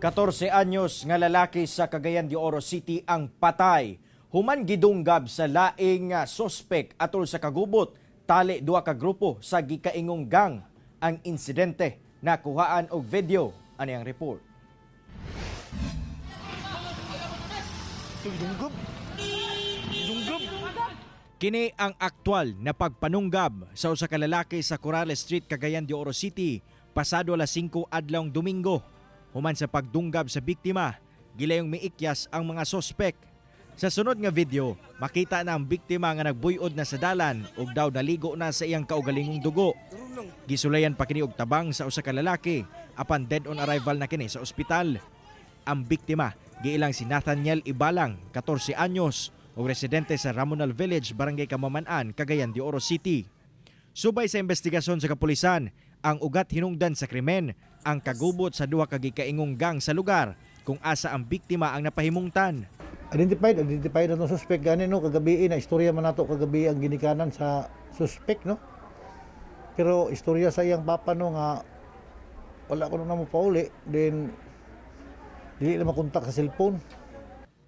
14 anyos nga lalaki sa Cagayan de Oro City ang patay. Human gidunggab sa laing sospek atol sa kagubot, tali duha ka grupo sa gikaingong gang. Ang insidente nakuhaan og video. Ani ang report. Kini ang aktwal na pagpanunggab sa usa ka lalaki sa Corrales Street, Cagayan de Oro City, pasado alas 5 adlawng Domingo. Human sa pagdunggab sa biktima, gilayong miikyas ang mga sospek. Sa sunod nga video, makita na ang biktima nga nagbuyod na sa dalan ug daw naligo na sa iyang kaugalingong dugo. Gisulayan pa kini og tabang sa usa ka lalaki apan dead on arrival na kini sa ospital. Ang biktima giilang si Nathaniel Ibalang, 14 anyos, ug residente sa Ramonal Village, Barangay Kamaman-an, Cagayan de Oro City. Subay sa investigasyon sa kapulisan, ang ugat hinungdan sa krimen, ang kagubot sa duha ka gikaingong gang sa lugar kung asa ang biktima ang napahimungtan. Identified na itong suspect gani no, kagabi na istorya man nato kagabi ang ginikanan sa suspect no. Pero istorya sa iyang papa no nga wala ko na mo pauli, then dili na makontak sa cellphone.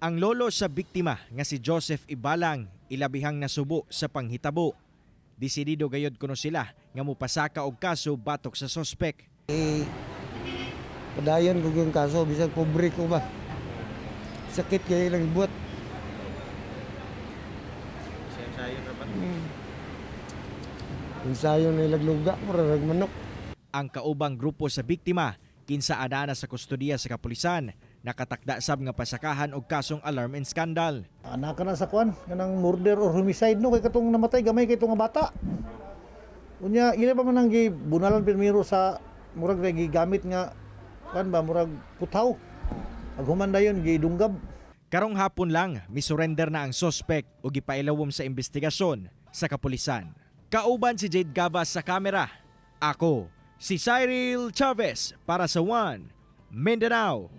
Ang lolo sa biktima nga si Joseph Ibalang ilabihang nasubo sa panghitabo. Desidido gayod kuno sila nga mupasaka og kaso batok sa suspect. Padayon ko yung kaso, bisag pobre ko ba? Sakit kaya lang buat. Sayo ra ba? Ensayo na ilagluga, murag manok. Ang kaubang grupo sa biktima kinsa ana sa kustodiya sa kapulisan, nakatakda sab nga pasakahan og kasong alarm and scandal. Anak na sa kwan kanang murder or homicide no kay katong namatay gamay kay itong nga bata. Unya ila pa man ang gibunalan pirmiro sa murag na gigamit nga kan ba murag putaw. Ag human dayon gidunggab. Karong hapon lang misurrender na ang suspect ug gipailawom sa investigasyon sa kapulisan. Kauban si Jade Gavas sa kamera. Ako si Cyril Chavez para sa One Mindanao.